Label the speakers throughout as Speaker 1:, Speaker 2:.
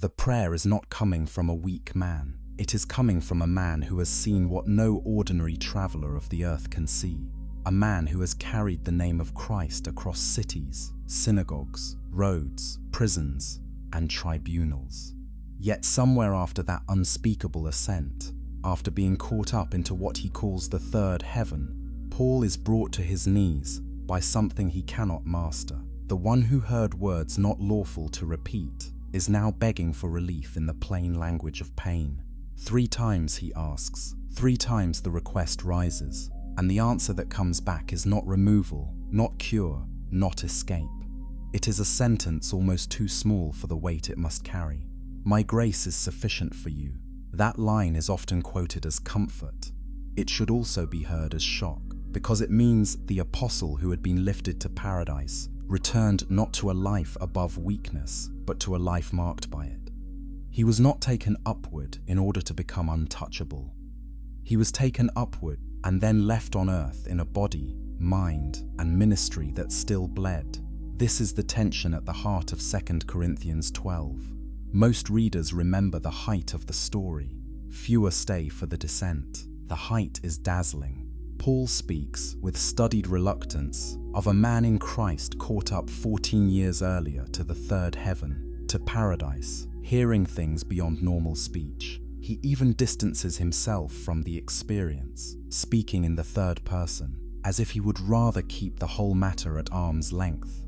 Speaker 1: The prayer is not coming from a weak man. It is coming from a man who has seen what no ordinary traveler of the earth can see. A man who has carried the name of Christ across cities, synagogues, roads, prisons, and tribunals. Yet somewhere after that unspeakable ascent, after being caught up into what he calls the third heaven, Paul is brought to his knees by something he cannot master. The one who heard words not lawful to repeat is now begging for relief in the plain language of pain. 3 times he asks, 3 times the request rises, and the answer that comes back is not removal, not cure, not escape. It is a sentence almost too small for the weight it must carry. My grace is sufficient for you. That line is often quoted as comfort. It should also be heard as shock, because it means the apostle who had been lifted to paradise returned not to a life above weakness, but to a life marked by it. He was not taken upward in order to become untouchable. He was taken upward and then left on earth in a body, mind, and ministry that still bled. This is the tension at the heart of 2 Corinthians 12. Most readers remember the height of the story. Fewer stay for the descent. The height is dazzling. Paul speaks, with studied reluctance, of a man in Christ caught up 14 years earlier to the third heaven, to paradise, hearing things beyond normal speech. He even distances himself from the experience, speaking in the third person, as if he would rather keep the whole matter at arm's length.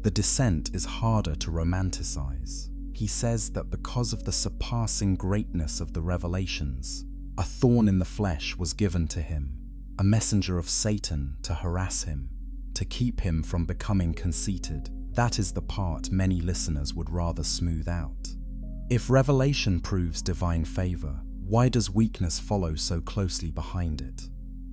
Speaker 1: The descent is harder to romanticize. He says that because of the surpassing greatness of the revelations, a thorn in the flesh was given to him, a messenger of Satan to harass him, to keep him from becoming conceited. That is the part many listeners would rather smooth out. If revelation proves divine favor, why does weakness follow so closely behind it?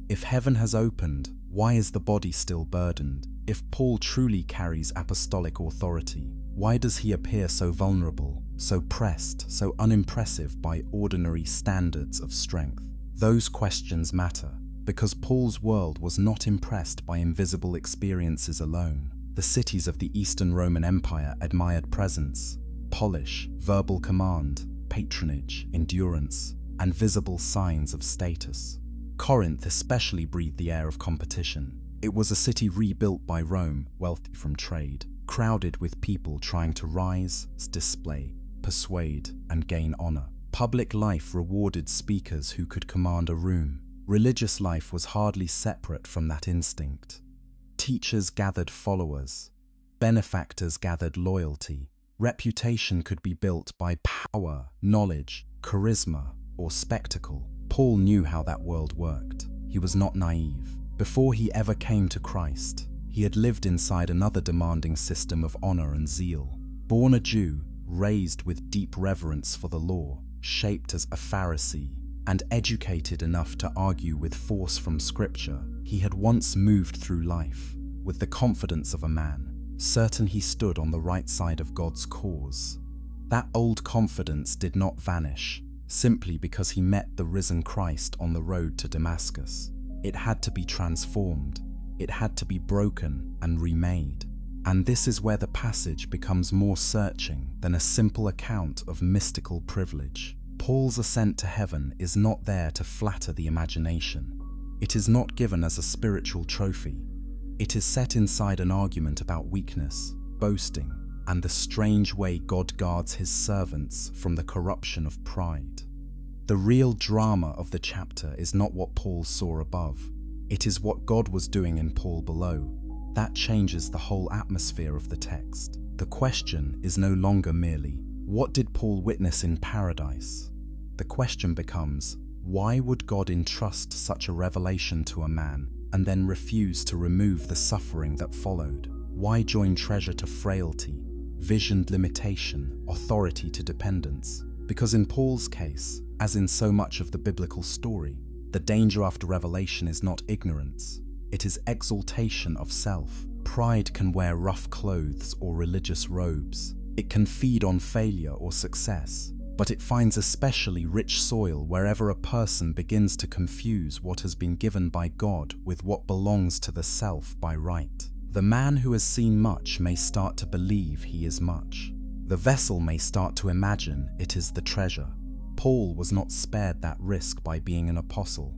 Speaker 1: If heaven has opened, why is the body still burdened? If Paul truly carries apostolic authority, why does he appear so vulnerable, so pressed, so unimpressive by ordinary standards of strength? Those questions matter, because Paul's world was not impressed by invisible experiences alone. The cities of the Eastern Roman Empire admired presence, polish, verbal command, patronage, endurance, and visible signs of status. Corinth especially breathed the air of competition. It was a city rebuilt by Rome, wealthy from trade, crowded with people trying to rise, display, persuade, and gain honor. Public life rewarded speakers who could command a room. Religious life was hardly separate from that instinct. Teachers gathered followers. Benefactors gathered loyalty. Reputation could be built by power, knowledge, charisma, or spectacle. Paul knew how that world worked. He was not naive. Before he ever came to Christ, he had lived inside another demanding system of honor and zeal. Born a Jew, raised with deep reverence for the law, shaped as a Pharisee, and educated enough to argue with force from Scripture, he had once moved through life with the confidence of a man, certain he stood on the right side of God's cause. That old confidence did not vanish simply because he met the risen Christ on the road to Damascus. It had to be transformed. It had to be broken and remade. And this is where the passage becomes more searching than a simple account of mystical privilege. Paul's ascent to heaven is not there to flatter the imagination. It is not given as a spiritual trophy. It is set inside an argument about weakness, boasting, and the strange way God guards his servants from the corruption of pride. The real drama of the chapter is not what Paul saw above. It is what God was doing in Paul below. That changes the whole atmosphere of the text. The question is no longer merely, what did Paul witness in paradise? The question becomes, why would God entrust such a revelation to a man and then refuse to remove the suffering that followed? Why join treasure to frailty, visioned limitation, authority to dependence? Because in Paul's case, as in so much of the biblical story, the danger after revelation is not ignorance, it is exaltation of self. Pride can wear rough clothes or religious robes. It can feed on failure or success, but it finds especially rich soil wherever a person begins to confuse what has been given by God with what belongs to the self by right. The man who has seen much may start to believe he is much. The vessel may start to imagine it is the treasure. Paul was not spared that risk by being an apostle.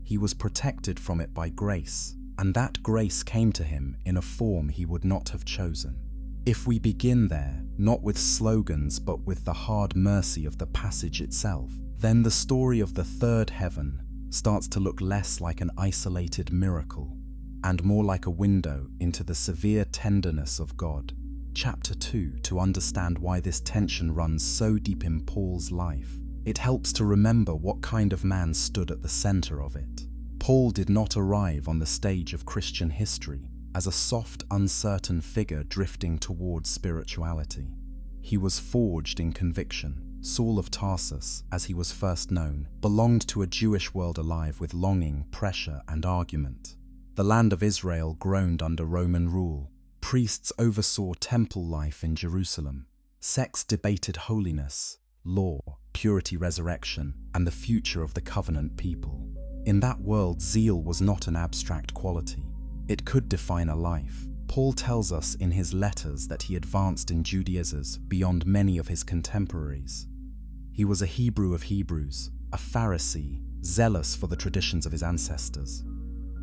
Speaker 1: He was protected from it by grace, and that grace came to him in a form he would not have chosen. If we begin there, not with slogans but with the hard mercy of the passage itself, then the story of the third heaven starts to look less like an isolated miracle and more like a window into the severe tenderness of God. Chapter 2, to understand why this tension runs so deep in Paul's life, it helps to remember what kind of man stood at the center of it. Paul did not arrive on the stage of Christian history as a soft, uncertain figure drifting towards spirituality. He was forged in conviction. Saul of Tarsus, as he was first known, belonged to a Jewish world alive with longing, pressure, and argument. The land of Israel groaned under Roman rule. Priests oversaw temple life in Jerusalem. Sects debated holiness, law, purity, resurrection, and the future of the covenant people. In that world, zeal was not an abstract quality. It could define a life. Paul tells us in his letters that he advanced in Judaism beyond many of his contemporaries. He was a Hebrew of Hebrews, a Pharisee, zealous for the traditions of his ancestors.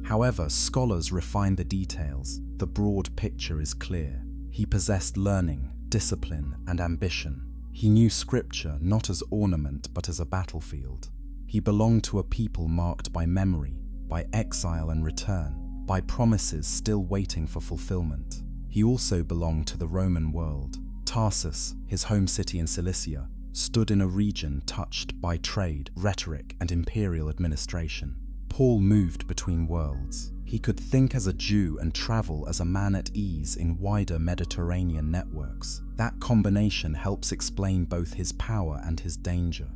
Speaker 1: However, scholars refine the details. The broad picture is clear. He possessed learning, discipline, and ambition. He knew Scripture not as ornament but as a battlefield. He belonged to a people marked by memory, by exile and return, by promises still waiting for fulfillment. He also belonged to the Roman world. Tarsus, his home city in Cilicia, stood in a region touched by trade, rhetoric, and imperial administration. Paul moved between worlds. He could think as a Jew and travel as a man at ease in wider Mediterranean networks. That combination helps explain both his power and his danger.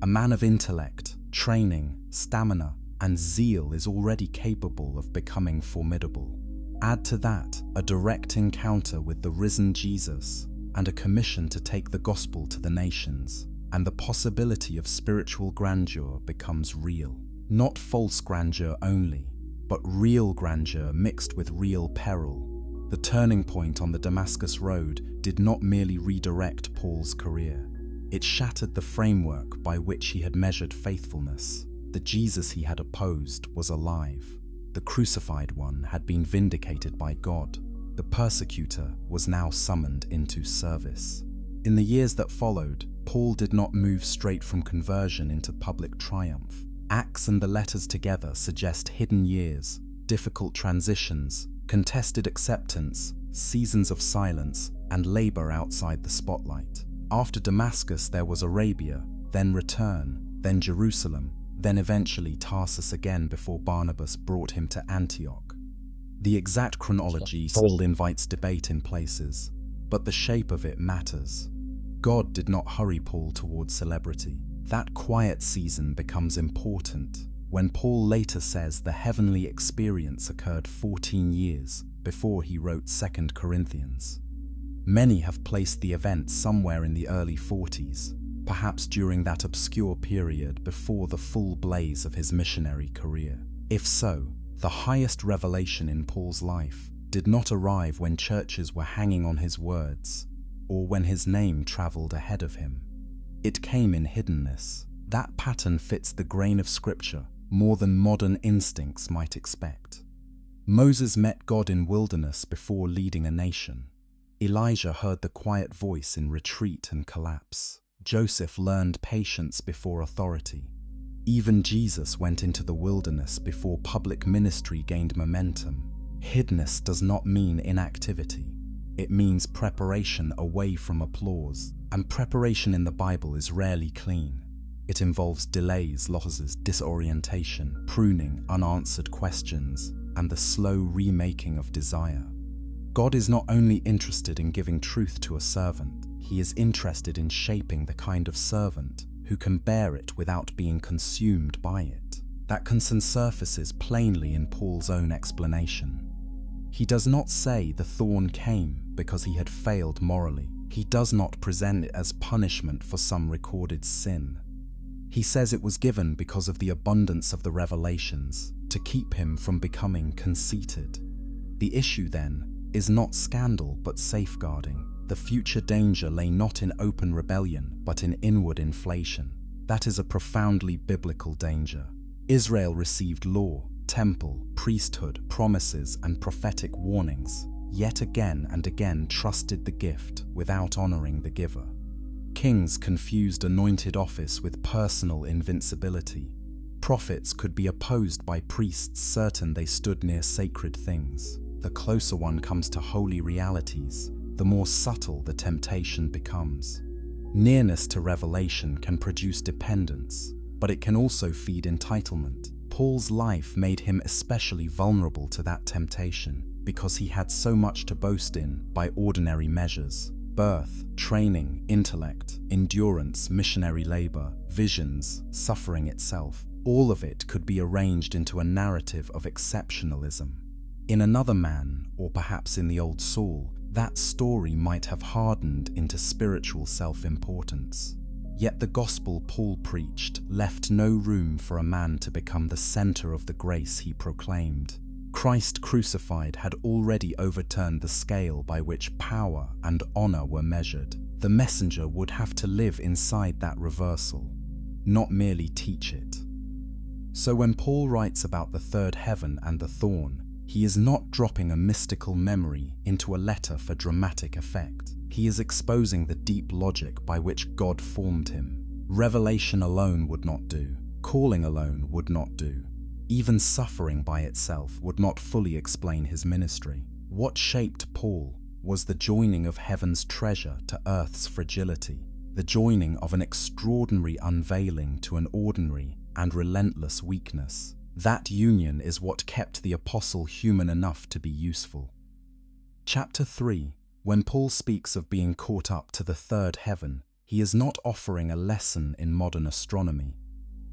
Speaker 1: A man of intellect, training, stamina, and zeal is already capable of becoming formidable. Add to that a direct encounter with the risen Jesus and a commission to take the gospel to the nations, and the possibility of spiritual grandeur becomes real. Not false grandeur only, but real grandeur mixed with real peril. The turning point on the Damascus Road did not merely redirect Paul's career. It shattered the framework by which he had measured faithfulness. The Jesus he had opposed was alive. The crucified one had been vindicated by God. The persecutor was now summoned into service. In the years that followed, Paul did not move straight from conversion into public triumph. Acts and the letters together suggest hidden years, difficult transitions, contested acceptance, seasons of silence, and labor outside the spotlight. After Damascus, there was Arabia, then return, then Jerusalem, then eventually Tarsus again before Barnabas brought him to Antioch. The exact chronology still invites debate in places, but the shape of it matters. God did not hurry Paul towards celebrity. That quiet season becomes important when Paul later says the heavenly experience occurred 14 years before he wrote 2 Corinthians. Many have placed the event somewhere in the early 40s, perhaps during that obscure period before the full blaze of his missionary career. If so, the highest revelation in Paul's life did not arrive when churches were hanging on his words or when his name traveled ahead of him. It came in hiddenness. That pattern fits the grain of Scripture more than modern instincts might expect. Moses met God in wilderness before leading a nation. Elijah heard the quiet voice in retreat and collapse. Joseph learned patience before authority. Even Jesus went into the wilderness before public ministry gained momentum. Hiddenness does not mean inactivity. It means preparation away from applause. And preparation in the Bible is rarely clean. It involves delays, losses, disorientation, pruning, unanswered questions, and the slow remaking of desire. God is not only interested in giving truth to a servant, He is interested in shaping the kind of servant who can bear it without being consumed by it. That concern surfaces plainly in Paul's own explanation. He does not say the thorn came because he had failed morally. He does not present it as punishment for some recorded sin. He says it was given because of the abundance of the revelations, to keep him from becoming conceited. The issue, then, is not scandal but safeguarding. The future danger lay not in open rebellion, but in inward inflation. That is a profoundly biblical danger. Israel received law, temple, priesthood, promises, and prophetic warnings, yet again and again trusted the gift without honoring the giver. Kings confused anointed office with personal invincibility. Prophets could be opposed by priests certain they stood near sacred things. The closer one comes to holy realities, the more subtle the temptation becomes. Nearness to revelation can produce dependence, but it can also feed entitlement. Paul's life made him especially vulnerable to that temptation because he had so much to boast in by ordinary measures. Birth, training, intellect, endurance, missionary labor, visions, suffering itself, all of it could be arranged into a narrative of exceptionalism. In another man, or perhaps in the old Saul, that story might have hardened into spiritual self-importance. Yet the gospel Paul preached left no room for a man to become the center of the grace he proclaimed. Christ crucified had already overturned the scale by which power and honor were measured. The messenger would have to live inside that reversal, not merely teach it. So when Paul writes about the third heaven and the thorn, he is not dropping a mystical memory into a letter for dramatic effect. He is exposing the deep logic by which God formed him. Revelation alone would not do. Calling alone would not do. Even suffering by itself would not fully explain his ministry. What shaped Paul was the joining of heaven's treasure to earth's fragility, the joining of an extraordinary unveiling to an ordinary and relentless weakness. That union is what kept the apostle human enough to be useful. Chapter 3. When Paul speaks of being caught up to the third heaven, he is not offering a lesson in modern astronomy.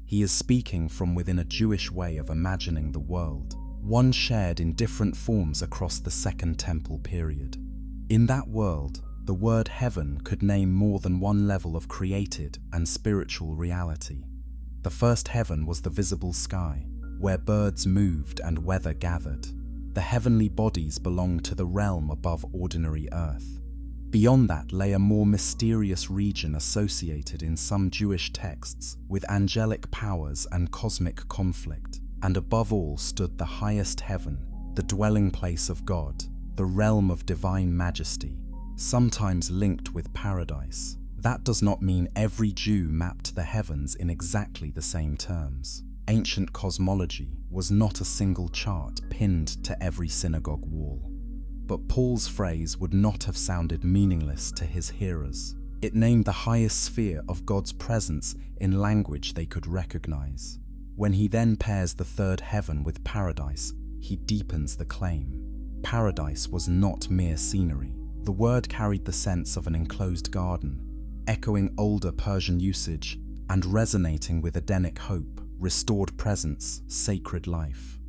Speaker 1: He is speaking from within a Jewish way of imagining the world, one shared in different forms across the Second Temple period. In that world, the word heaven could name more than one level of created and spiritual reality. The first heaven was the visible sky, where birds moved and weather gathered. The heavenly bodies belonged to the realm above ordinary earth. Beyond that lay a more mysterious region associated in some Jewish texts with angelic powers and cosmic conflict. And above all stood the highest heaven, the dwelling place of God, the realm of divine majesty, sometimes linked with paradise. That does not mean every Jew mapped the heavens in exactly the same terms. Ancient cosmology was not a single chart pinned to every synagogue wall. But Paul's phrase would not have sounded meaningless to his hearers. It named the highest sphere of God's presence in language they could recognize. When he then pairs the third heaven with paradise, he deepens the claim. Paradise was not mere scenery. The word carried the sense of an enclosed garden, echoing older Persian usage and resonating with Edenic hope, restored presence, sacred life.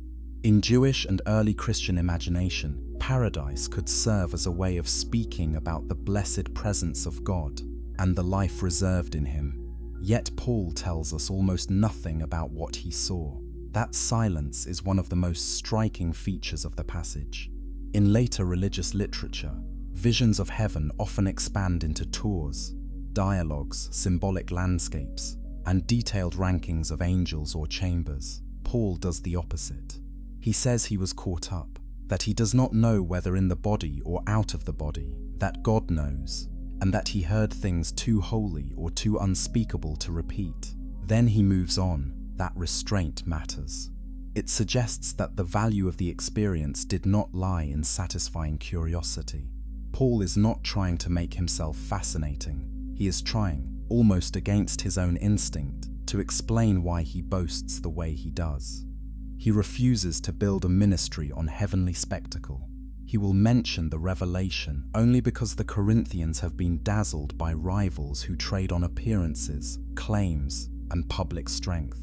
Speaker 1: In Jewish and early Christian imagination, paradise could serve as a way of speaking about the blessed presence of God and the life reserved in him. Yet Paul tells us almost nothing about what he saw. That silence is one of the most striking features of the passage. In later religious literature, visions of heaven often expand into tours, dialogues, symbolic landscapes, and detailed rankings of angels or chambers. Paul does the opposite. He says he was caught up, that he does not know whether in the body or out of the body, that God knows, and that he heard things too holy or too unspeakable to repeat. Then he moves on. That restraint matters. It suggests that the value of the experience did not lie in satisfying curiosity. Paul is not trying to make himself fascinating. He is trying, almost against his own instinct, to explain why he boasts the way he does. He refuses to build a ministry on heavenly spectacle. He will mention the revelation only because the Corinthians have been dazzled by rivals who trade on appearances, claims, and public strength.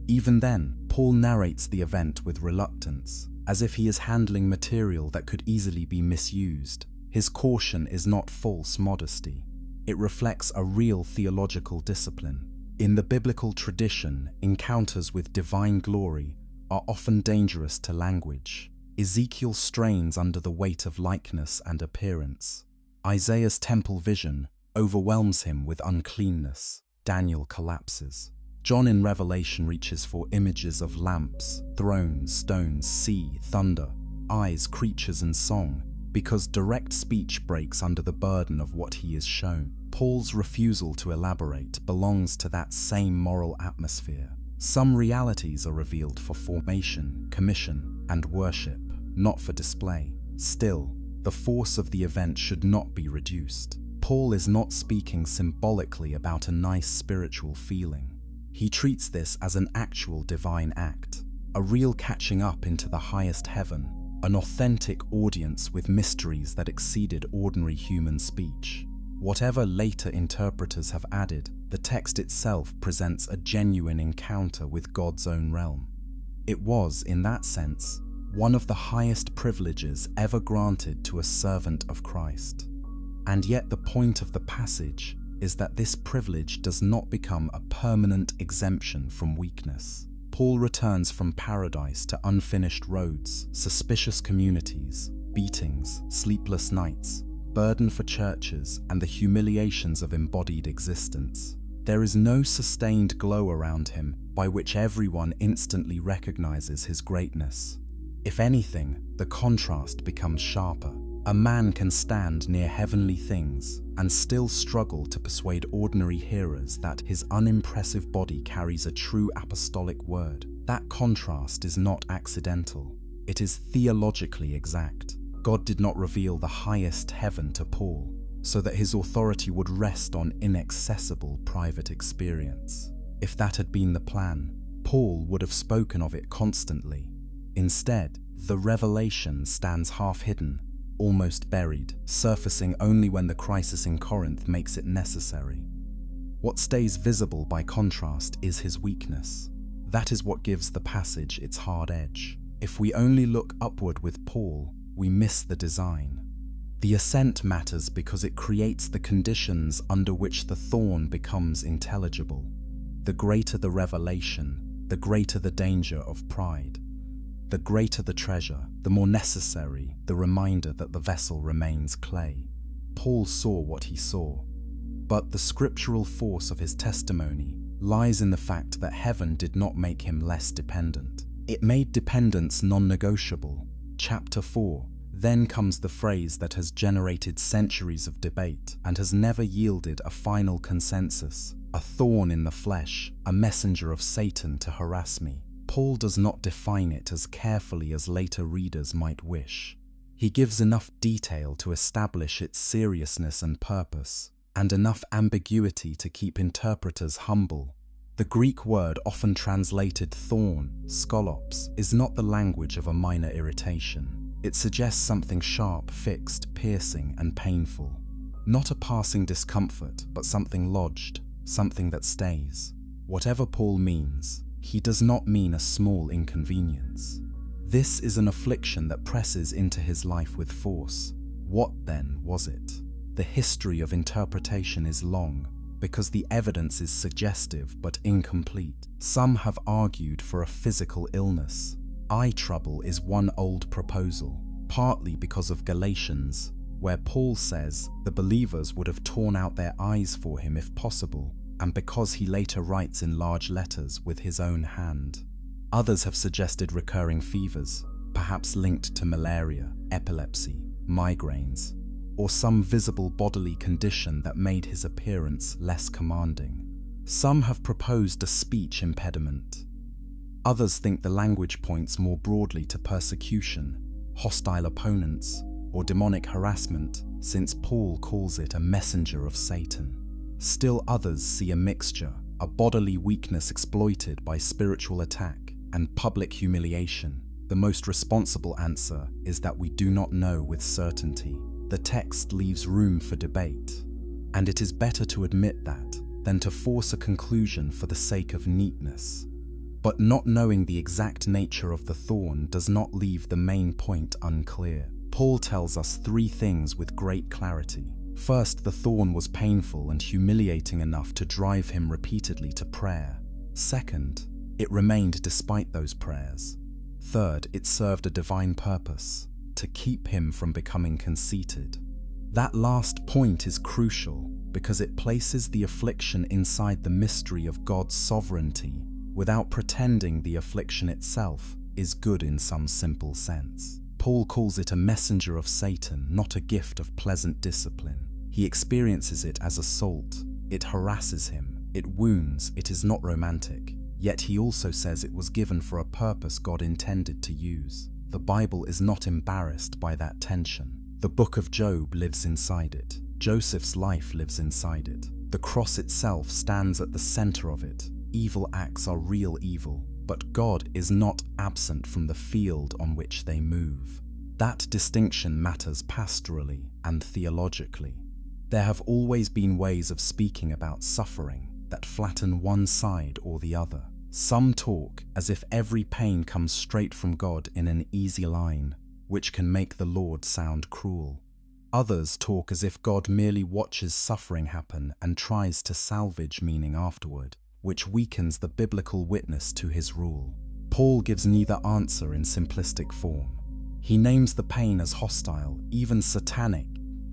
Speaker 1: Even then, Paul narrates the event with reluctance, as if he is handling material that could easily be misused. His caution is not false modesty. It reflects a real theological discipline. In the biblical tradition, encounters with divine glory are often dangerous to language. Ezekiel strains under the weight of likeness and appearance. Isaiah's temple vision overwhelms him with uncleanness. Daniel collapses. John in Revelation reaches for images of lamps, thrones, stones, sea, thunder, eyes, creatures, and song, because direct speech breaks under the burden of what he is shown. Paul's refusal to elaborate belongs to that same moral atmosphere. Some realities are revealed for formation, commission, and worship, not for display. Still, the force of the event should not be reduced. Paul is not speaking symbolically about a nice spiritual feeling. He treats this as an actual divine act, a real catching up into the highest heaven, an authentic audience with mysteries that exceeded ordinary human speech. Whatever later interpreters have added, the text itself presents a genuine encounter with God's own realm. It was, in that sense, one of the highest privileges ever granted to a servant of Christ. And yet the point of the passage is that this privilege does not become a permanent exemption from weakness. Paul returns from paradise to unfinished roads, suspicious communities, beatings, sleepless nights, burden for churches, and the humiliations of embodied existence. There is no sustained glow around him by which everyone instantly recognizes his greatness. If anything, the contrast becomes sharper. A man can stand near heavenly things and still struggle to persuade ordinary hearers that his unimpressive body carries a true apostolic word. That contrast is not accidental. It is theologically exact. God did not reveal the highest heaven to Paul so that his authority would rest on inaccessible private experience. If that had been the plan, Paul would have spoken of it constantly. Instead, the revelation stands half-hidden, almost buried, surfacing only when the crisis in Corinth makes it necessary. What stays visible by contrast is his weakness. That is what gives the passage its hard edge. If we only look upward with Paul, we miss the design. The ascent matters because it creates the conditions under which the thorn becomes intelligible. The greater the revelation, the greater the danger of pride. The greater the treasure, the more necessary the reminder that the vessel remains clay. Paul saw what he saw, but the scriptural force of his testimony lies in the fact that heaven did not make him less dependent. It made dependence non-negotiable. Chapter 4. Then comes the phrase that has generated centuries of debate and has never yielded a final consensus. A thorn in the flesh, a messenger of Satan to harass me. Paul does not define it as carefully as later readers might wish. He gives enough detail to establish its seriousness and purpose, and enough ambiguity to keep interpreters humble. The Greek word often translated thorn, skolops, is not the language of a minor irritation. It suggests something sharp, fixed, piercing, and painful. Not a passing discomfort, but something lodged, something that stays. Whatever Paul means, he does not mean a small inconvenience. This is an affliction that presses into his life with force. What then was it? The history of interpretation is long, because the evidence is suggestive but incomplete. Some have argued for a physical illness. Eye trouble is one old proposal, partly because of Galatians, where Paul says the believers would have torn out their eyes for him if possible, and because he later writes in large letters with his own hand. Others have suggested recurring fevers, perhaps linked to malaria, epilepsy, migraines, or some visible bodily condition that made his appearance less commanding. Some have proposed a speech impediment. Others think the language points more broadly to persecution, hostile opponents, or demonic harassment, since Paul calls it a messenger of Satan. Still others see a mixture, a bodily weakness exploited by spiritual attack, and public humiliation. The most responsible answer is that we do not know with certainty. The text leaves room for debate, and it is better to admit that than to force a conclusion for the sake of neatness. But not knowing the exact nature of the thorn does not leave the main point unclear. Paul tells us three things with great clarity. First, the thorn was painful and humiliating enough to drive him repeatedly to prayer. Second, it remained despite those prayers. Third, it served a divine purpose, to keep him from becoming conceited. That last point is crucial because it places the affliction inside the mystery of God's sovereignty without pretending the affliction itself is good in some simple sense. Paul calls it a messenger of Satan, not a gift of pleasant discipline. He experiences it as assault. It harasses him. It wounds. It is not romantic. Yet he also says it was given for a purpose God intended to use. The Bible is not embarrassed by that tension. The book of Job lives inside it. Joseph's life lives inside it. The cross itself stands at the center of it. Evil acts are real evil, but God is not absent from the field on which they move. That distinction matters pastorally and theologically. There have always been ways of speaking about suffering that flatten one side or the other. Some talk as if every pain comes straight from God in an easy line, which can make the Lord sound cruel. Others talk as if God merely watches suffering happen and tries to salvage meaning afterward, which weakens the biblical witness to his rule. Paul gives neither answer in simplistic form. He names the pain as hostile, even satanic,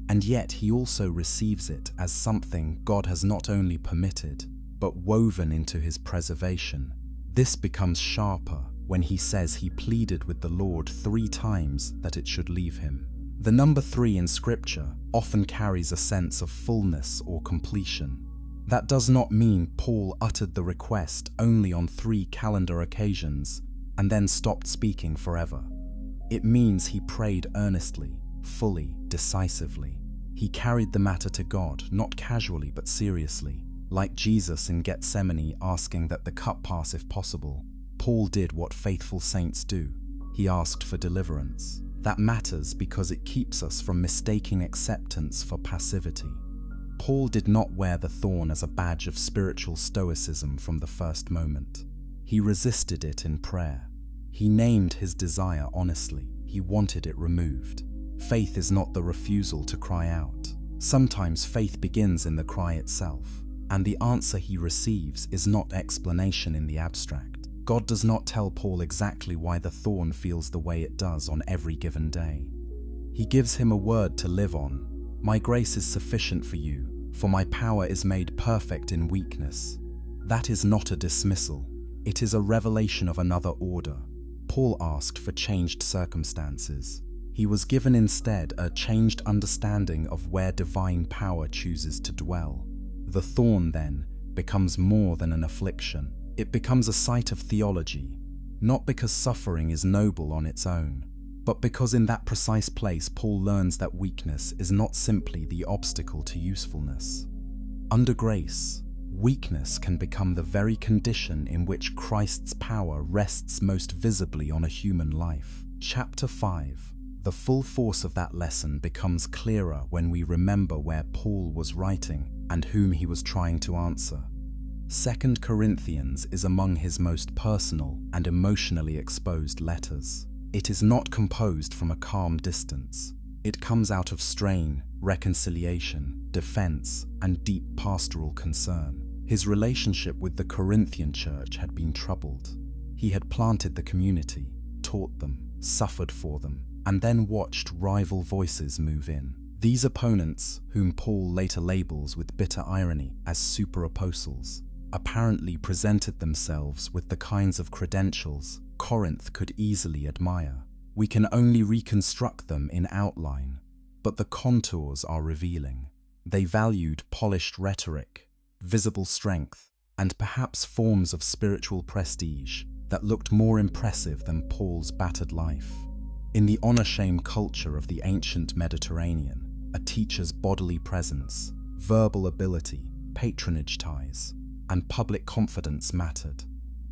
Speaker 1: and yet he also receives it as something God has not only permitted, but woven into his preservation. This becomes sharper when he says he pleaded with the Lord 3 times that it should leave him. The number 3 in Scripture often carries a sense of fullness or completion. That does not mean Paul uttered the request only on 3 calendar occasions and then stopped speaking forever. It means he prayed earnestly, fully, decisively. He carried the matter to God, not casually but seriously. Like Jesus in Gethsemane asking that the cup pass if possible, Paul did what faithful saints do. He asked for deliverance. That matters because it keeps us from mistaking acceptance for passivity. Paul did not wear the thorn as a badge of spiritual stoicism from the first moment. He resisted it in prayer. He named his desire honestly. He wanted it removed. Faith is not the refusal to cry out. Sometimes faith begins in the cry itself, and the answer he receives is not explanation in the abstract. God does not tell Paul exactly why the thorn feels the way it does on every given day. He gives him a word to live on. My grace is sufficient for you, for my power is made perfect in weakness. That is not a dismissal. It is a revelation of another order. Paul asked for changed circumstances. He was given instead a changed understanding of where divine power chooses to dwell. The thorn, then, becomes more than an affliction. It becomes a site of theology, not because suffering is noble on its own, but because in that precise place Paul learns that weakness is not simply the obstacle to usefulness. Under grace, weakness can become the very condition in which Christ's power rests most visibly on a human life. Chapter 5. The full force of that lesson becomes clearer when we remember where Paul was writing and whom he was trying to answer. 2 Corinthians is among his most personal and emotionally exposed letters. It is not composed from a calm distance. It comes out of strain, reconciliation, defense, and deep pastoral concern. His relationship with the Corinthian church had been troubled. He had planted the community, taught them, suffered for them, and then watched rival voices move in. These opponents, whom Paul later labels with bitter irony as super-apostles, apparently presented themselves with the kinds of credentials Corinth could easily admire. We can only reconstruct them in outline, but the contours are revealing. They valued polished rhetoric, visible strength, and perhaps forms of spiritual prestige that looked more impressive than Paul's battered life. In the honor-shame culture of the ancient Mediterranean, a teacher's bodily presence, verbal ability, patronage ties, and public confidence mattered.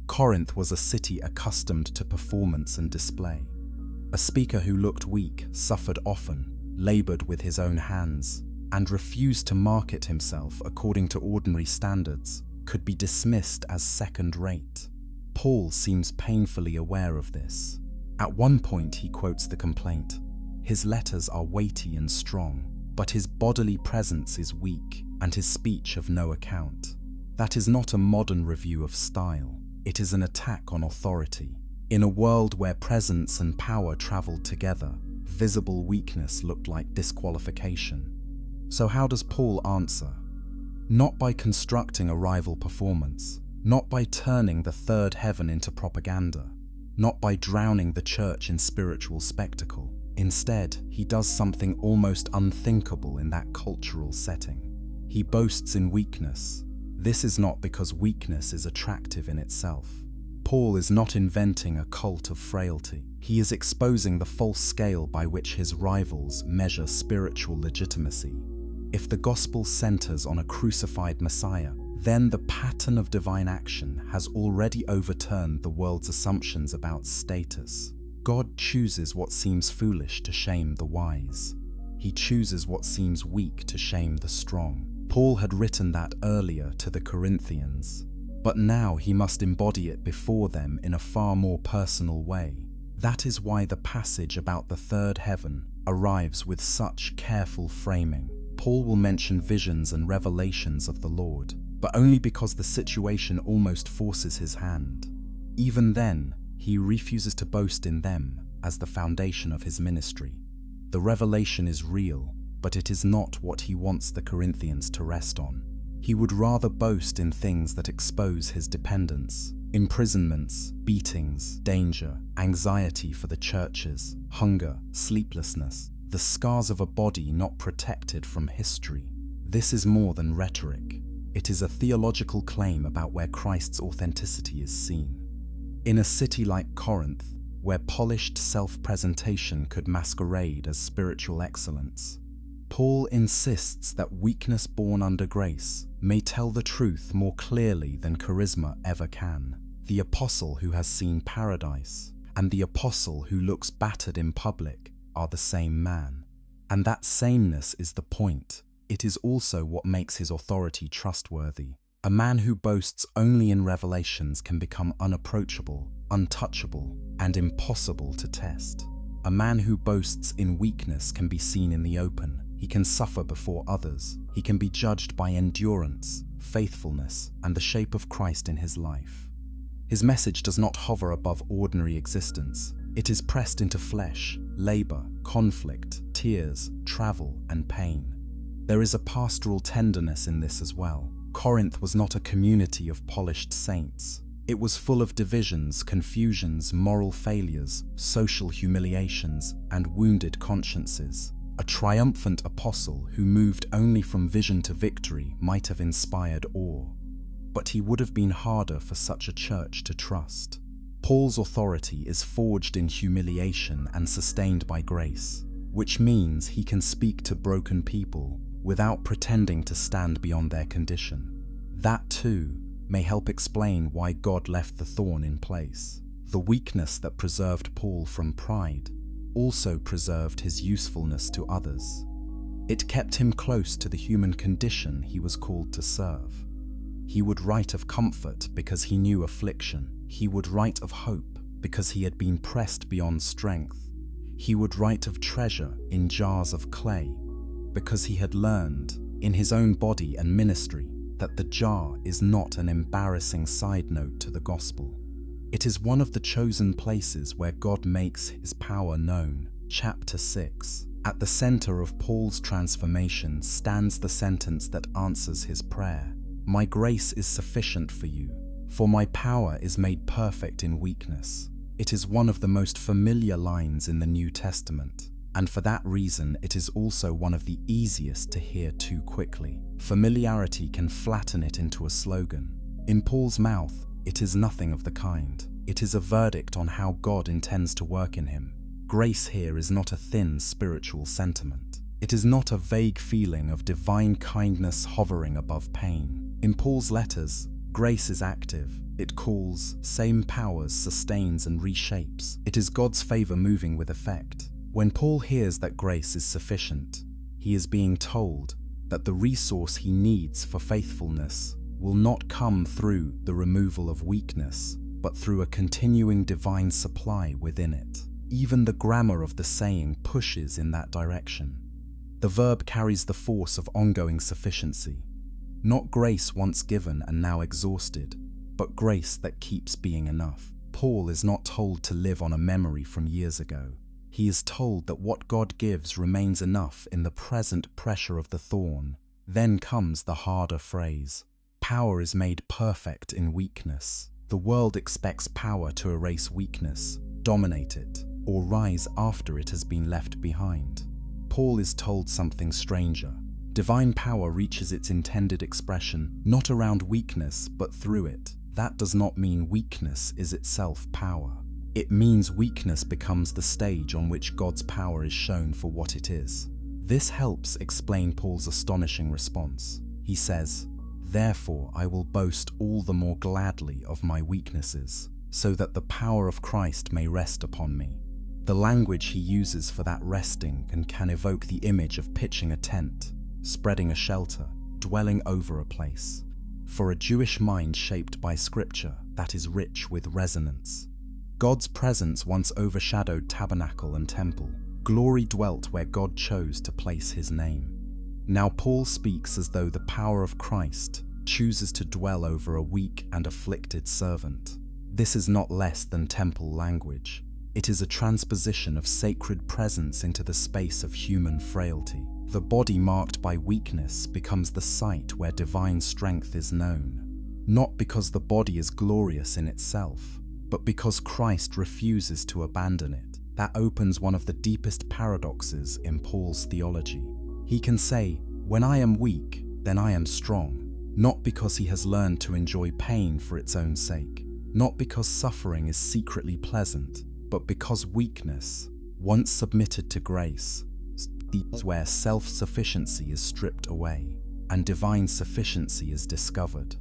Speaker 1: Corinth was a city accustomed to performance and display. A speaker who looked weak suffered often, labored with his own hands, and refused to market himself according to ordinary standards could be dismissed as second-rate. Paul seems painfully aware of this. At one point he quotes the complaint, "His letters are weighty and strong, but his bodily presence is weak and his speech of no account." That is not a modern review of style. It is an attack on authority. In a world where presence and power traveled together, visible weakness looked like disqualification. So how does Paul answer? Not by constructing a rival performance, not by turning the third heaven into propaganda, not by drowning the church in spiritual spectacle. Instead, he does something almost unthinkable in that cultural setting. He boasts in weakness. This is not because weakness is attractive in itself. Paul is not inventing a cult of frailty. He is exposing the false scale by which his rivals measure spiritual legitimacy. If the gospel centers on a crucified Messiah, then the pattern of divine action has already overturned the world's assumptions about status. God chooses what seems foolish to shame the wise. He chooses what seems weak to shame the strong. Paul had written that earlier to the Corinthians, but now he must embody it before them in a far more personal way. That is why the passage about the third heaven arrives with such careful framing. Paul will mention visions and revelations of the Lord, but only because the situation almost forces his hand. Even then, he refuses to boast in them as the foundation of his ministry. The revelation is real, but it is not what he wants the Corinthians to rest on. He would rather boast in things that expose his dependence: imprisonments, beatings, danger, anxiety for the churches, hunger, sleeplessness, the scars of a body not protected from history. This is more than rhetoric. It is a theological claim about where Christ's authenticity is seen. In a city like Corinth, where polished self-presentation could masquerade as spiritual excellence, Paul insists that weakness born under grace may tell the truth more clearly than charisma ever can. The apostle who has seen paradise and the apostle who looks battered in public are the same man. And that sameness is the point. It is also what makes his authority trustworthy. A man who boasts only in revelations can become unapproachable, untouchable, and impossible to test. A man who boasts in weakness can be seen in the open. He can suffer before others. He can be judged by endurance, faithfulness, and the shape of Christ in his life. His message does not hover above ordinary existence. It is pressed into flesh, labor, conflict, tears, travel, and pain. There is a pastoral tenderness in this as well. Corinth was not a community of polished saints. It was full of divisions, confusions, moral failures, social humiliations, and wounded consciences. A triumphant apostle who moved only from vision to victory might have inspired awe, but he would have been harder for such a church to trust. Paul's authority is forged in humiliation and sustained by grace, which means he can speak to broken people without pretending to stand beyond their condition. That too may help explain why God left the thorn in place. The weakness that preserved Paul from pride also preserved his usefulness to others. It kept him close to the human condition he was called to serve. He would write of comfort because he knew affliction. He would write of hope because he had been pressed beyond strength. He would write of treasure in jars of clay because he had learned in his own body and ministry that the jar is not an embarrassing side note to the gospel. It is one of the chosen places where God makes his power known. Chapter 6. At the center of Paul's transformation stands the sentence that answers his prayer. My grace is sufficient for you, for my power is made perfect in weakness. It is one of the most familiar lines in the New Testament, and for that reason it is also one of the easiest to hear too quickly. Familiarity can flatten it into a slogan. In Paul's mouth, it is nothing of the kind. It is a verdict on how God intends to work in him. Grace here is not a thin spiritual sentiment. It is not a vague feeling of divine kindness hovering above pain. In Paul's letters, grace is active. It calls, same powers, sustains and reshapes. It is God's favor moving with effect. When Paul hears that grace is sufficient, he is being told that the resource he needs for faithfulness will not come through the removal of weakness, but through a continuing divine supply within it. Even the grammar of the saying pushes in that direction. The verb carries the force of ongoing sufficiency. Not grace once given and now exhausted, but grace that keeps being enough. Paul is not told to live on a memory from years ago. He is told that what God gives remains enough in the present pressure of the thorn. Then comes the harder phrase. Power is made perfect in weakness. The world expects power to erase weakness, dominate it, or rise after it has been left behind. Paul is told something stranger. Divine power reaches its intended expression not around weakness but through it. That does not mean weakness is itself power. It means weakness becomes the stage on which God's power is shown for what it is. This helps explain Paul's astonishing response. He says, "Therefore I will boast all the more gladly of my weaknesses, so that the power of Christ may rest upon me." The language he uses for that resting can evoke the image of pitching a tent, spreading a shelter, dwelling over a place. For a Jewish mind shaped by Scripture, that is rich with resonance. God's presence once overshadowed tabernacle and temple. Glory dwelt where God chose to place his name. Now Paul speaks as though the power of Christ chooses to dwell over a weak and afflicted servant. This is not less than temple language. It is a transposition of sacred presence into the space of human frailty. The body marked by weakness becomes the site where divine strength is known, not because the body is glorious in itself, but because Christ refuses to abandon it. That opens one of the deepest paradoxes in Paul's theology. He can say, "When I am weak, then I am strong," not because he has learned to enjoy pain for its own sake, not because suffering is secretly pleasant, but because weakness, once submitted to grace, is where self-sufficiency is stripped away and divine sufficiency is discovered.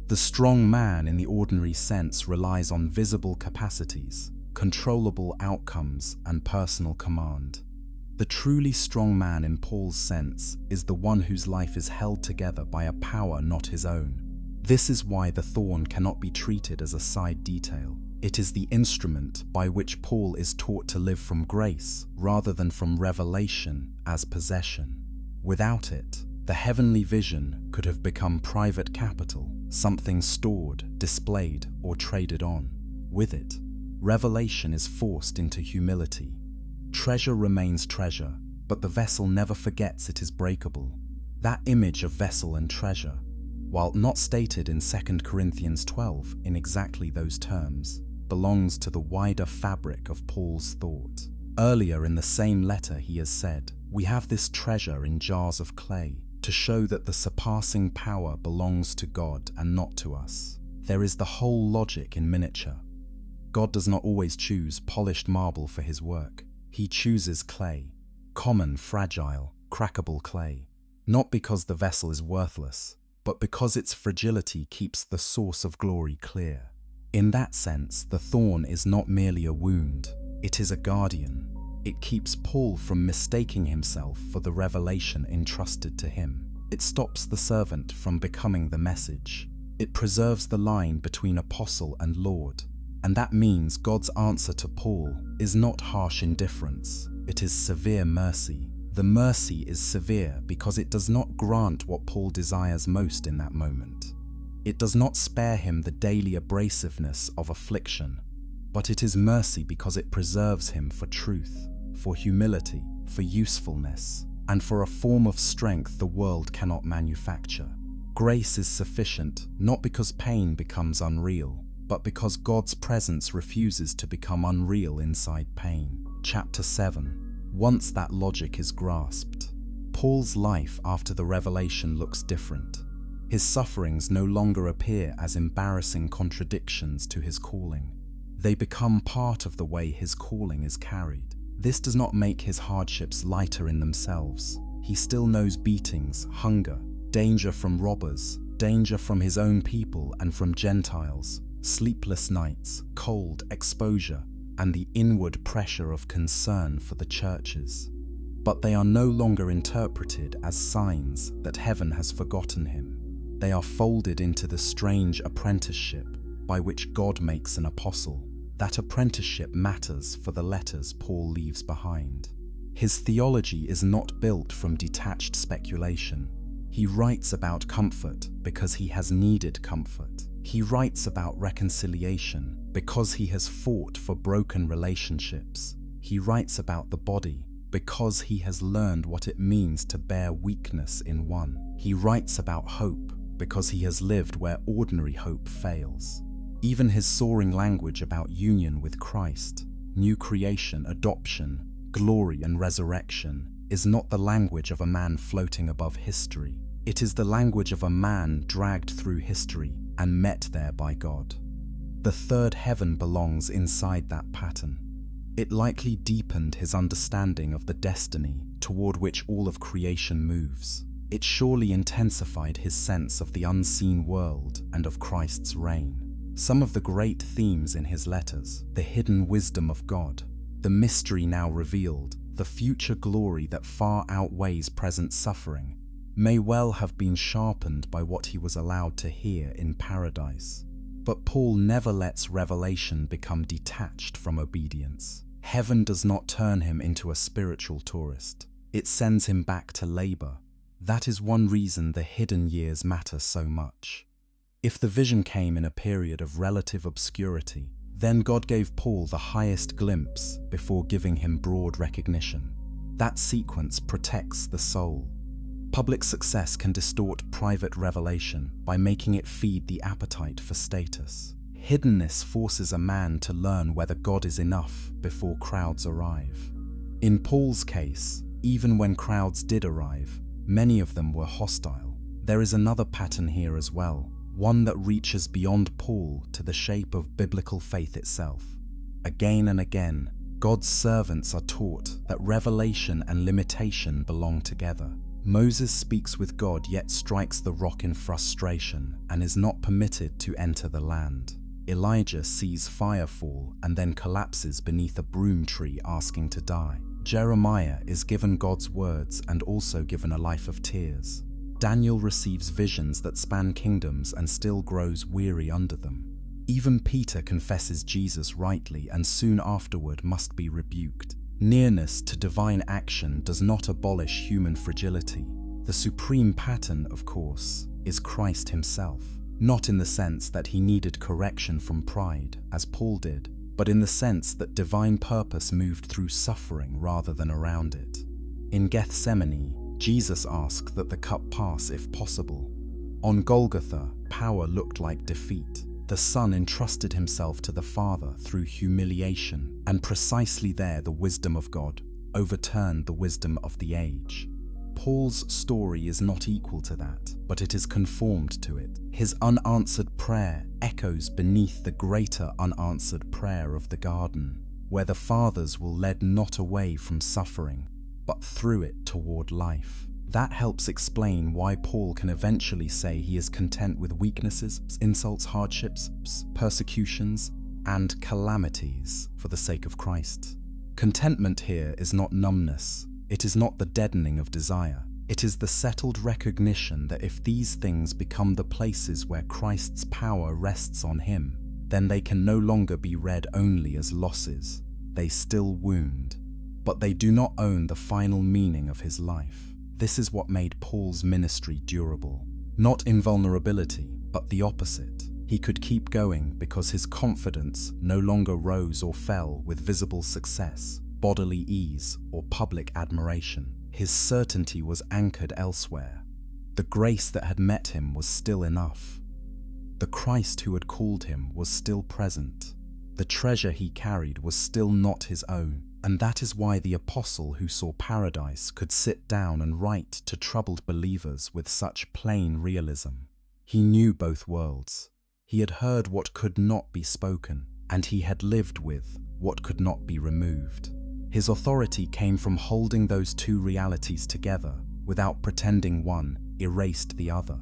Speaker 1: The strong man in the ordinary sense relies on visible capacities, controllable outcomes, and personal command. The truly strong man in Paul's sense is the one whose life is held together by a power not his own. This is why the thorn cannot be treated as a side detail. It is the instrument by which Paul is taught to live from grace rather than from revelation as possession. Without it, the heavenly vision could have become private capital, something stored, displayed, or traded on. With it, revelation is forced into humility. Treasure remains treasure, but the vessel never forgets it is breakable. That image of vessel and treasure, while not stated in 2 Corinthians 12 in exactly those terms, belongs to the wider fabric of Paul's thought. Earlier in the same letter he has said, "We have this treasure in jars of clay, to show that the surpassing power belongs to God and not to us." There is the whole logic in miniature. God does not always choose polished marble for his work. He chooses clay, common, fragile, crackable clay, not because the vessel is worthless, but because its fragility keeps the source of glory clear. In that sense, the thorn is not merely a wound, it is a guardian. It keeps Paul from mistaking himself for the revelation entrusted to him. It stops the servant from becoming the message. It preserves the line between apostle and Lord. And that means God's answer to Paul is not harsh indifference, it is severe mercy. The mercy is severe because it does not grant what Paul desires most in that moment. It does not spare him the daily abrasiveness of affliction, but it is mercy because it preserves him for truth, for humility, for usefulness, and for a form of strength the world cannot manufacture. Grace is sufficient not because pain becomes unreal, but because God's presence refuses to become unreal inside pain. Chapter 7. Once that logic is grasped, Paul's life after the revelation looks different. His sufferings no longer appear as embarrassing contradictions to his calling. They become part of the way his calling is carried. This does not make his hardships lighter in themselves. He still knows beatings, hunger, danger from robbers, danger from his own people and from Gentiles, sleepless nights, cold, exposure, and the inward pressure of concern for the churches. But they are no longer interpreted as signs that heaven has forgotten him. They are folded into the strange apprenticeship by which God makes an apostle. That apprenticeship matters for the letters Paul leaves behind. His theology is not built from detached speculation. He writes about comfort because he has needed comfort. He writes about reconciliation because he has fought for broken relationships. He writes about the body because he has learned what it means to bear weakness in one. He writes about hope because he has lived where ordinary hope fails. Even his soaring language about union with Christ, new creation, adoption, glory and resurrection, is not the language of a man floating above history. It is the language of a man dragged through history and met there by God. The third heaven belongs inside that pattern. It likely deepened his understanding of the destiny toward which all of creation moves. It surely intensified his sense of the unseen world and of Christ's reign. Some of the great themes in his letters, the hidden wisdom of God, the mystery now revealed, the future glory that far outweighs present suffering, may well have been sharpened by what he was allowed to hear in paradise. But Paul never lets revelation become detached from obedience. Heaven does not turn him into a spiritual tourist. It sends him back to labor. That is one reason the hidden years matter so much. If the vision came in a period of relative obscurity, then God gave Paul the highest glimpse before giving him broad recognition. That sequence protects the soul. Public success can distort private revelation by making it feed the appetite for status. Hiddenness forces a man to learn whether God is enough before crowds arrive. In Paul's case, even when crowds did arrive, many of them were hostile. There is another pattern here as well, one that reaches beyond Paul to the shape of biblical faith itself. Again and again, God's servants are taught that revelation and limitation belong together. Moses speaks with God yet strikes the rock in frustration and is not permitted to enter the land. Elijah sees fire fall and then collapses beneath a broom tree asking to die. Jeremiah is given God's words and also given a life of tears. Daniel receives visions that span kingdoms and still grows weary under them. Even Peter confesses Jesus rightly and soon afterward must be rebuked. Nearness to divine action does not abolish human fragility. The supreme pattern, of course, is Christ himself. Not in the sense that he needed correction from pride, as Paul did, but in the sense that divine purpose moved through suffering rather than around it. In Gethsemane, Jesus asked that the cup pass if possible. On Golgotha, power looked like defeat. The Son entrusted himself to the Father through humiliation, and precisely there the wisdom of God overturned the wisdom of the age. Paul's story is not equal to that, but it is conformed to it. His unanswered prayer echoes beneath the greater unanswered prayer of the garden, where the fathers were led not away from suffering, but through it toward life. That helps explain why Paul can eventually say he is content with weaknesses, insults, hardships, persecutions, and calamities for the sake of Christ. Contentment here is not numbness. It is not the deadening of desire. It is the settled recognition that if these things become the places where Christ's power rests on him, then they can no longer be read only as losses. They still wound, but they do not own the final meaning of his life. This is what made Paul's ministry durable. Not invulnerability, but the opposite. He could keep going because his confidence no longer rose or fell with visible success, bodily ease, or public admiration. His certainty was anchored elsewhere. The grace that had met him was still enough. The Christ who had called him was still present. The treasure he carried was still not his own. And that is why the apostle who saw paradise could sit down and write to troubled believers with such plain realism. He knew both worlds. He had heard what could not be spoken, and he had lived with what could not be removed. His authority came from holding those two realities together without pretending one erased the other.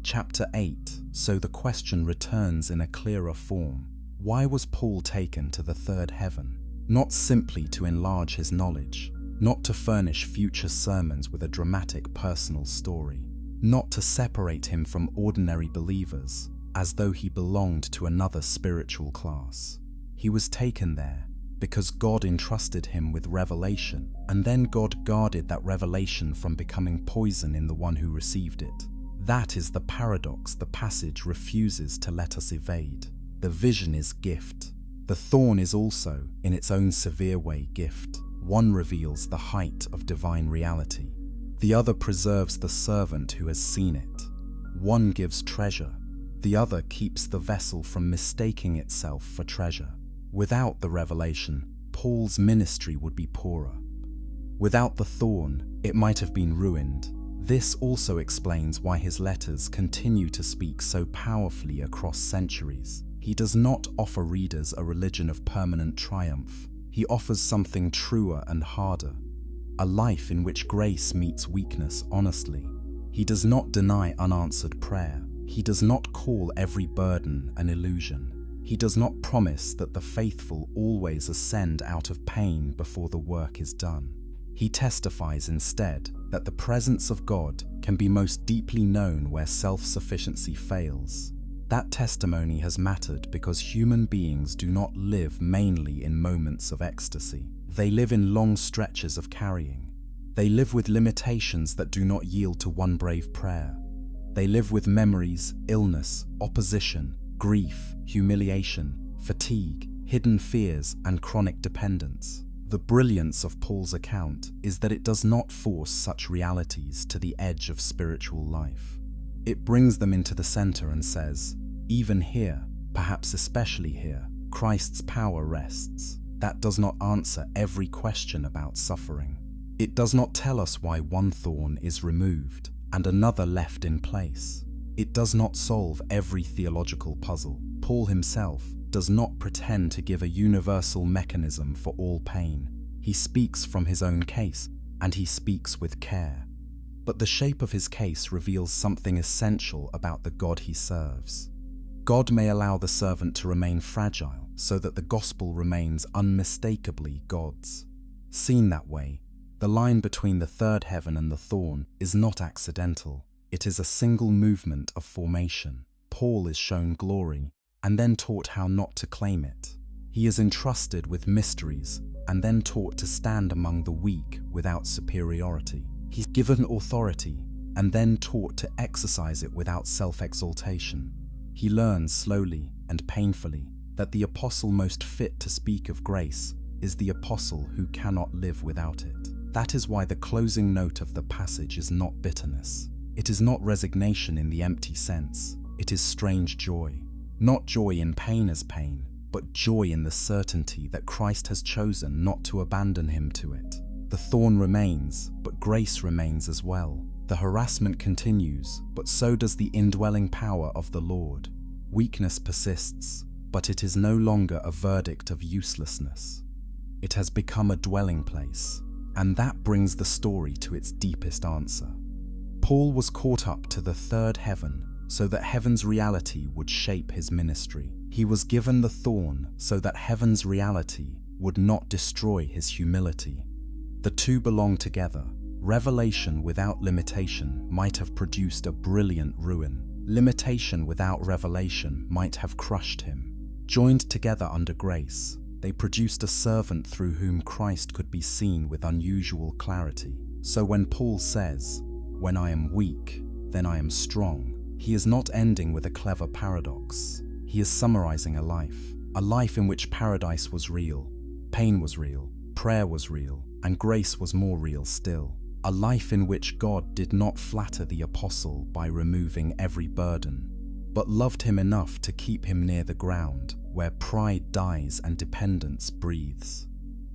Speaker 1: Chapter 8. So the question returns in a clearer form. Why was Paul taken to the third heaven? Not simply to enlarge his knowledge, not to furnish future sermons with a dramatic personal story, not to separate him from ordinary believers as though he belonged to another spiritual class. He was taken there because God entrusted him with revelation, and then God guarded that revelation from becoming poison in the one who received it. That is the paradox the passage refuses to let us evade. The vision is gift. The thorn is also, in its own severe way, gift. One reveals the height of divine reality. The other preserves the servant who has seen it. One gives treasure. The other keeps the vessel from mistaking itself for treasure. Without the revelation, Paul's ministry would be poorer. Without the thorn, it might have been ruined. This also explains why his letters continue to speak so powerfully across centuries. He does not offer readers a religion of permanent triumph. He offers something truer and harder, a life in which grace meets weakness honestly. He does not deny unanswered prayer. He does not call every burden an illusion. He does not promise that the faithful always ascend out of pain before the work is done. He testifies instead that the presence of God can be most deeply known where self-sufficiency fails. That testimony has mattered because human beings do not live mainly in moments of ecstasy. They live in long stretches of carrying. They live with limitations that do not yield to one brave prayer. They live with memories, illness, opposition, grief, humiliation, fatigue, hidden fears, and chronic dependence. The brilliance of Paul's account is that it does not force such realities to the edge of spiritual life. It brings them into the center and says, even here, perhaps especially here, Christ's power rests. That does not answer every question about suffering. It does not tell us why one thorn is removed and another left in place. It does not solve every theological puzzle. Paul himself does not pretend to give a universal mechanism for all pain. He speaks from his own case, and he speaks with care. But the shape of his case reveals something essential about the God he serves. God may allow the servant to remain fragile so that the gospel remains unmistakably God's. Seen that way, the line between the third heaven and the thorn is not accidental. It is a single movement of formation. Paul is shown glory and then taught how not to claim it. He is entrusted with mysteries and then taught to stand among the weak without superiority. He's given authority and then taught to exercise it without self-exaltation. He learns slowly and painfully that the apostle most fit to speak of grace is the apostle who cannot live without it. That is why the closing note of the passage is not bitterness. It is not resignation in the empty sense. It is strange joy. Not joy in pain as pain, but joy in the certainty that Christ has chosen not to abandon him to it. The thorn remains, but grace remains as well. The harassment continues, but so does the indwelling power of the Lord. Weakness persists, but it is no longer a verdict of uselessness. It has become a dwelling place, and that brings the story to its deepest answer. Paul was caught up to the third heaven so that heaven's reality would shape his ministry. He was given the thorn so that heaven's reality would not destroy his humility. The two belong together. Revelation without limitation might have produced a brilliant ruin. Limitation without revelation might have crushed him. Joined together under grace, they produced a servant through whom Christ could be seen with unusual clarity. So when Paul says, "When I am weak, then I am strong," he is not ending with a clever paradox. He is summarizing a life in which paradise was real, pain was real, prayer was real, and grace was more real still. A life in which God did not flatter the apostle by removing every burden, but loved him enough to keep him near the ground, where pride dies and dependence breathes.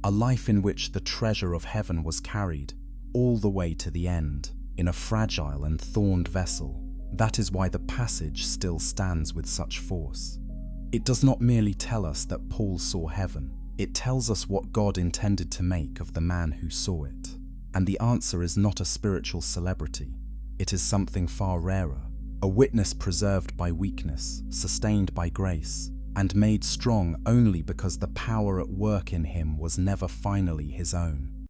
Speaker 1: A life in which the treasure of heaven was carried all the way to the end, in a fragile and thorned vessel. That is why the passage still stands with such force. It does not merely tell us that Paul saw heaven, it tells us what God intended to make of the man who saw it. And the answer is not a spiritual celebrity. It is something far rarer, a witness preserved by weakness, sustained by grace, and made strong only because the power at work in him was never finally his own.